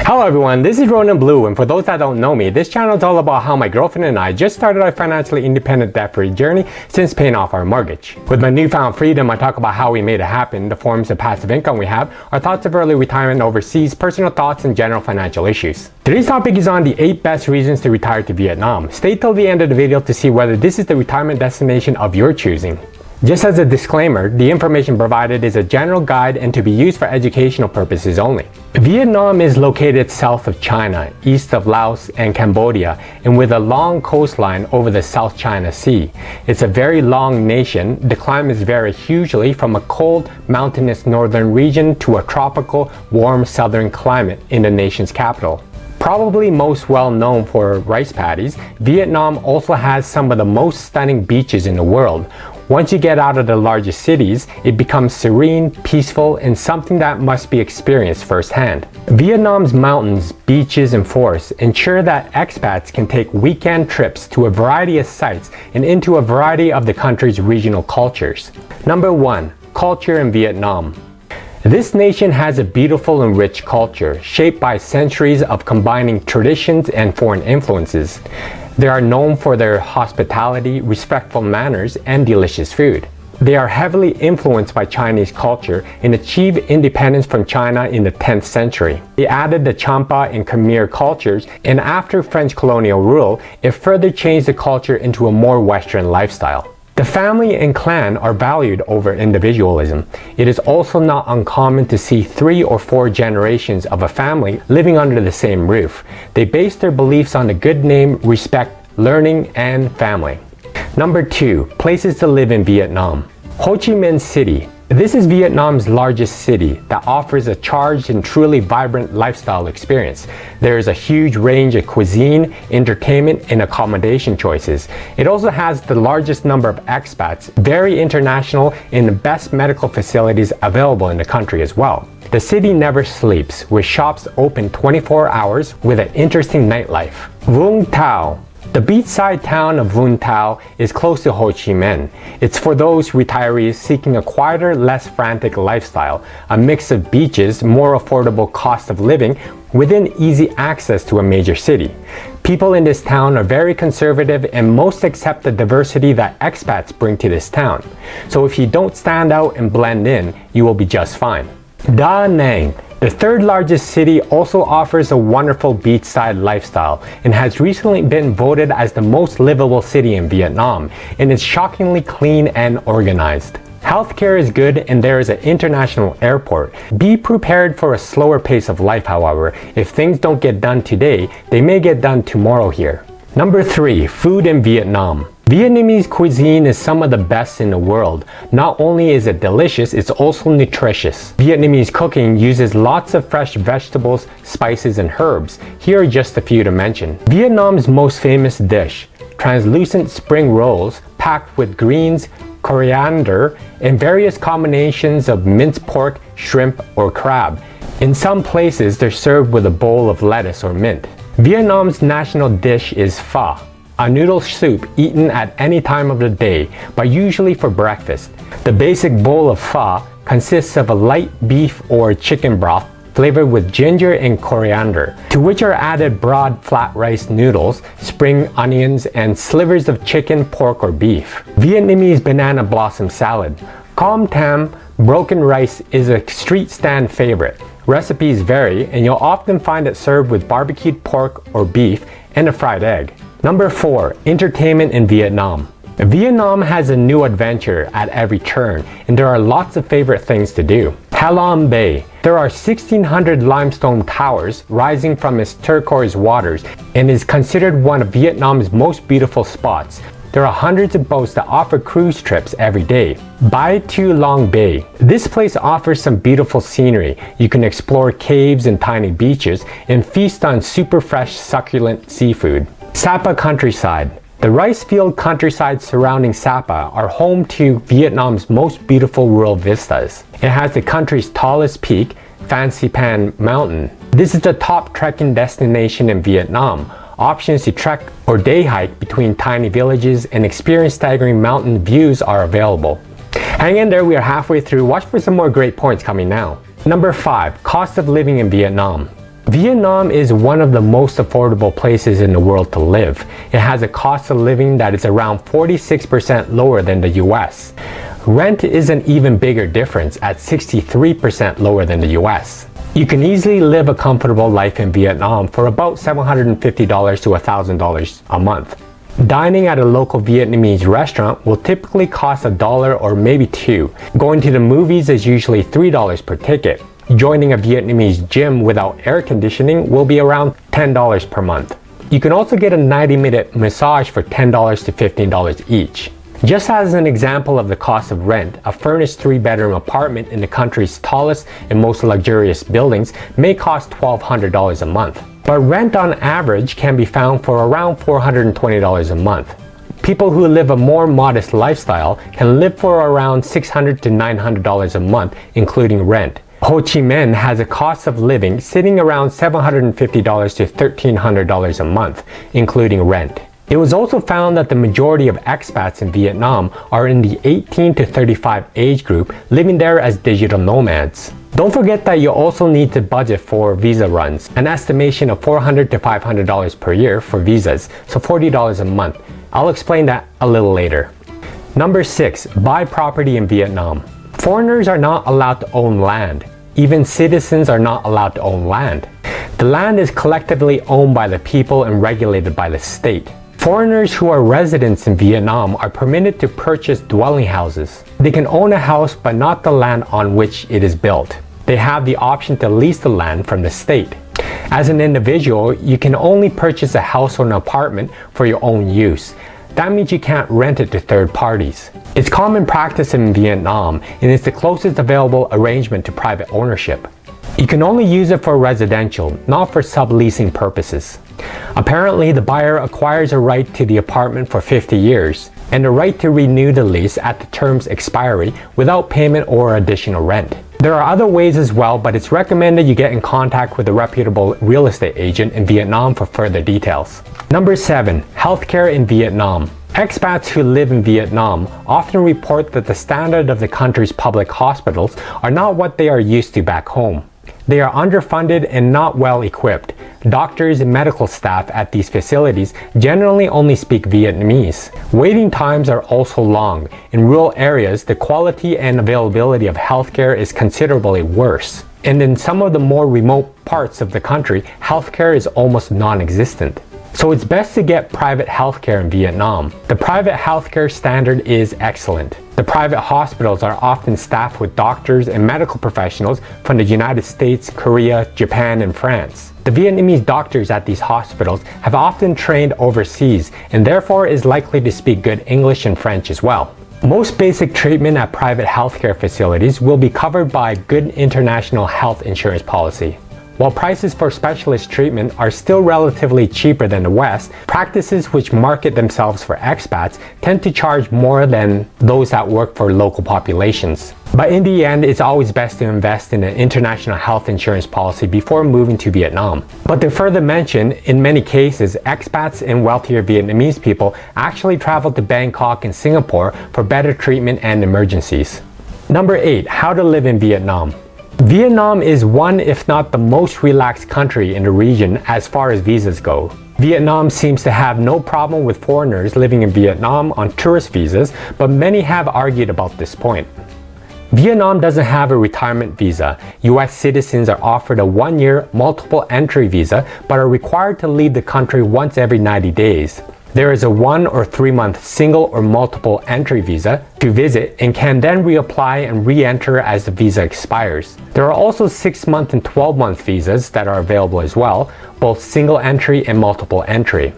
Hello everyone, this is Ronan Blue, and for those that don't know me, this channel is all about how my girlfriend and I just started our financially independent debt-free journey since paying off our mortgage. With my newfound freedom, I talk about how we made it happen, the forms of passive income we have, our thoughts of early retirement overseas, personal thoughts, and general financial issues. Today's topic is on the 8 best reasons to retire to Vietnam. Stay till the end of the video to see whether this is the retirement destination of your choosing. Just as a disclaimer, the information provided is a general guide and to be used for educational purposes only. Vietnam is located south of China, east of Laos and Cambodia, and with a long coastline over the South China Sea. It's a very long nation. The climates vary hugely from a cold, mountainous northern region to a tropical, warm southern climate in the nation's capital. Probably most well known for rice paddies, Vietnam also has some of the most stunning beaches in the world. Once you get out of the largest cities, it becomes serene, peaceful, and something that must be experienced firsthand. Vietnam's mountains, beaches, and forests ensure that expats can take weekend trips to a variety of sites and into a variety of the country's regional cultures. Number 1. Culture in Vietnam. This nation has a beautiful and rich culture, shaped by centuries of combining traditions and foreign influences. They are known for their hospitality, respectful manners, and delicious food. They are heavily influenced by Chinese culture and achieved independence from China in the 10th century. They added the Champa and Khmer cultures, and after French colonial rule, it further changed the culture into a more Western lifestyle. The family and clan are valued over individualism. It is also not uncommon to see 3 or 4 generations of a family living under the same roof. They base their beliefs on the good name, respect, learning, and family. Number 2. Places to live in Vietnam. Ho Chi Minh City. This is Vietnam's largest city that offers a charged and truly vibrant lifestyle experience. There is a huge range of cuisine, entertainment, and accommodation choices. It also has the largest number of expats, very international, and the best medical facilities available in the country as well. The city never sleeps, with shops open 24 hours with an interesting nightlife. Vung Tau. The beachside town of Vung Tau is close to Ho Chi Minh. It's for those retirees seeking a quieter, less frantic lifestyle, a mix of beaches, more affordable cost of living, within easy access to a major city. People in this town are very conservative and most accept the diversity that expats bring to this town. So if you don't stand out and blend in, you will be just fine. Da Nang. The third largest city also offers a wonderful beachside lifestyle and has recently been voted as the most livable city in Vietnam, and is shockingly clean and organized. Healthcare is good and there is an international airport. Be prepared for a slower pace of life, however. If things don't get done today, they may get done tomorrow here. Number 3. Food in Vietnam. Vietnamese cuisine is some of the best in the world. Not only is it delicious, it's also nutritious. Vietnamese cooking uses lots of fresh vegetables, spices, and herbs. Here are just a few to mention. Vietnam's most famous dish, translucent spring rolls packed with greens, coriander, and various combinations of minced pork, shrimp, or crab. In some places, they're served with a bowl of lettuce or mint. Vietnam's national dish is pho, a noodle soup eaten at any time of the day, but usually for breakfast. The basic bowl of pho consists of a light beef or chicken broth flavored with ginger and coriander, to which are added broad flat rice noodles, spring onions, and slivers of chicken, pork, or beef. Vietnamese banana blossom salad. Com tam, broken rice, is a street stand favorite. Recipes vary, and you'll often find it served with barbecued pork or beef and a fried egg. Number 4. Entertainment in Vietnam. Vietnam has a new adventure at every turn, and there are lots of favorite things to do. Ha Long Bay. There are 1,600 limestone towers rising from its turquoise waters and is considered one of Vietnam's most beautiful spots. There are hundreds of boats that offer cruise trips every day. Bai Tu Long Bay. This place offers some beautiful scenery. You can explore caves and tiny beaches and feast on super fresh, succulent seafood. Sapa Countryside. The rice field countryside surrounding Sapa are home to Vietnam's most beautiful rural vistas. It has the country's tallest peak, Phan Pan Mountain. This is the top trekking destination in Vietnam. Options to trek or day hike between tiny villages and experience staggering mountain views are available. Hang in there, we are halfway through. Watch for some more great points coming now. Number 5. Cost of living in Vietnam. Vietnam is one of the most affordable places in the world to live. It has a cost of living that is around 46% lower than the US. Rent is an even bigger difference at 63% lower than the US. You can easily live a comfortable life in Vietnam for about $750 to $1,000 a month. Dining at a local Vietnamese restaurant will typically cost $1 or maybe $2. Going to the movies is usually $3 per ticket. Joining a Vietnamese gym without air conditioning will be around $10 per month. You can also get a 90-minute massage for $10 to $15 each. Just as an example of the cost of rent, a furnished 3-bedroom apartment in the country's tallest and most luxurious buildings may cost $1,200 a month. But rent on average can be found for around $420 a month. People who live a more modest lifestyle can live for around $600 to $900 a month, including rent. Ho Chi Minh has a cost of living sitting around $750 to $1,300 a month, including rent. It was also found that the majority of expats in Vietnam are in the 18 to 35 age group, living there as digital nomads. Don't forget that you also need to budget for visa runs, an estimation of $400 to $500 per year for visas, so $40 a month. I'll explain that a little later. Number 6, buy property in Vietnam. Foreigners are not allowed to own land. Even citizens are not allowed to own land. The land is collectively owned by the people and regulated by the state. Foreigners who are residents in Vietnam are permitted to purchase dwelling houses. They can own a house but not the land on which it is built. They have the option to lease the land from the state. As an individual, you can only purchase a house or an apartment for your own use. That means you can't rent it to third parties. It's common practice in Vietnam and it's the closest available arrangement to private ownership. You can only use it for residential, not for subleasing purposes. Apparently, the buyer acquires a right to the apartment for 50 years and the right to renew the lease at the term's expiry without payment or additional rent. There are other ways as well, but it's recommended you get in contact with a reputable real estate agent in Vietnam for further details. Number 7, healthcare in Vietnam. Expats who live in Vietnam often report that the standard of the country's public hospitals are not what they are used to back home. They are underfunded and not well equipped. Doctors and medical staff at these facilities generally only speak Vietnamese. Waiting times are also long. In rural areas, the quality and availability of healthcare is considerably worse. And in some of the more remote parts of the country, healthcare is almost non-existent. So it's best to get private healthcare in Vietnam. The private healthcare standard is excellent. The private hospitals are often staffed with doctors and medical professionals from the United States, Korea, Japan, and France. The Vietnamese doctors at these hospitals have often trained overseas and therefore is likely to speak good English and French as well. Most basic treatment at private healthcare facilities will be covered by good international health insurance policy. While prices for specialist treatment are still relatively cheaper than the West, practices which market themselves for expats tend to charge more than those that work for local populations. But in the end, it's always best to invest in an international health insurance policy before moving to Vietnam. But to further mention, in many cases, expats and wealthier Vietnamese people actually travel to Bangkok and Singapore for better treatment and emergencies. Number 8, how to live in Vietnam. Vietnam is one, if not the most relaxed country in the region as far as visas go. Vietnam seems to have no problem with foreigners living in Vietnam on tourist visas, but many have argued about this point. Vietnam doesn't have a retirement visa. US citizens are offered a 1-year multiple entry visa, but are required to leave the country once every 90 days. There is a 1 or 3 month single or multiple entry visa to visit and can then reapply and re-enter as the visa expires. There are also 6-month and 12-month visas that are available as well, both single entry and multiple entry.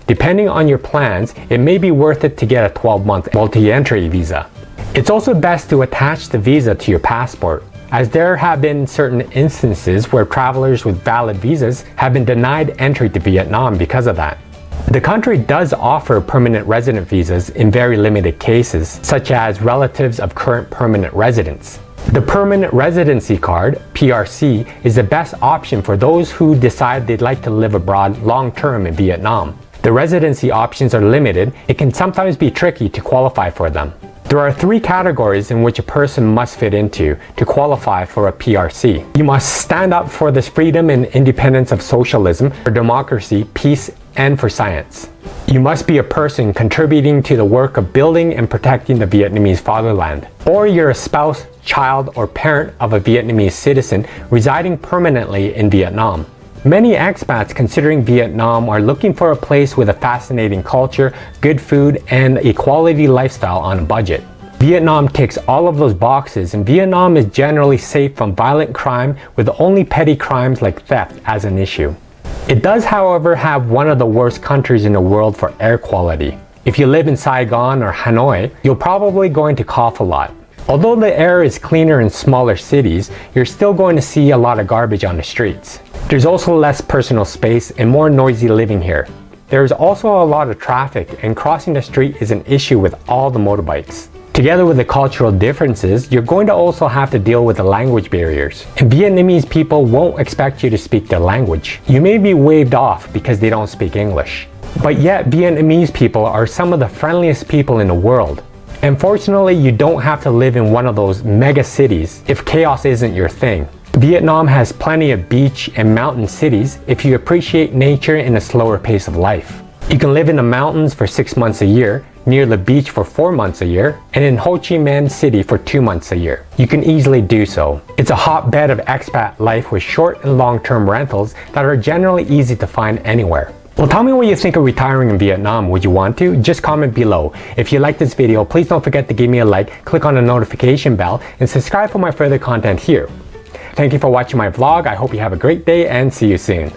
Depending on your plans, it may be worth it to get a 12-month multi-entry visa. It's also best to attach the visa to your passport, as there have been certain instances where travelers with valid visas have been denied entry to Vietnam because of that. The country does offer permanent resident visas in very limited cases, such as relatives of current permanent residents. The Permanent Residency Card, PRC, is the best option for those who decide they'd like to live abroad long-term in Vietnam. The residency options are limited. It can sometimes be tricky to qualify for them. There are three categories in which a person must fit into to qualify for a PRC. You must stand up for the freedom and independence of socialism, for democracy, peace, and for science. You must be a person contributing to the work of building and protecting the Vietnamese fatherland. Or you're a spouse, child, or parent of a Vietnamese citizen residing permanently in Vietnam. Many expats considering Vietnam are looking for a place with a fascinating culture, good food, and a quality lifestyle on a budget. Vietnam ticks all of those boxes, and Vietnam is generally safe from violent crime, with only petty crimes like theft as an issue. It does, however, have one of the worst countries in the world for air quality. If you live in Saigon or Hanoi, you're probably going to cough a lot. Although the air is cleaner in smaller cities, you're still going to see a lot of garbage on the streets. There's also less personal space and more noisy living here. There is also a lot of traffic, and crossing the street is an issue with all the motorbikes. Together with the cultural differences, you're going to also have to deal with the language barriers. And Vietnamese people won't expect you to speak their language. You may be waved off because they don't speak English. But yet, Vietnamese people are some of the friendliest people in the world. And fortunately, you don't have to live in one of those mega cities if chaos isn't your thing. Vietnam has plenty of beach and mountain cities if you appreciate nature and a slower pace of life. You can live in the mountains for 6 months a year, near the beach for 4 months a year, and in Ho Chi Minh City for 2 months a year. You can easily do so. It's a hotbed of expat life with short and long-term rentals that are generally easy to find anywhere. Well, tell me what you think of retiring in Vietnam. Would you want to? Just comment below. If you like this video, please don't forget to give me a like, click on the notification bell, and subscribe for my further content here. Thank you for watching my vlog. I hope you have a great day and see you soon.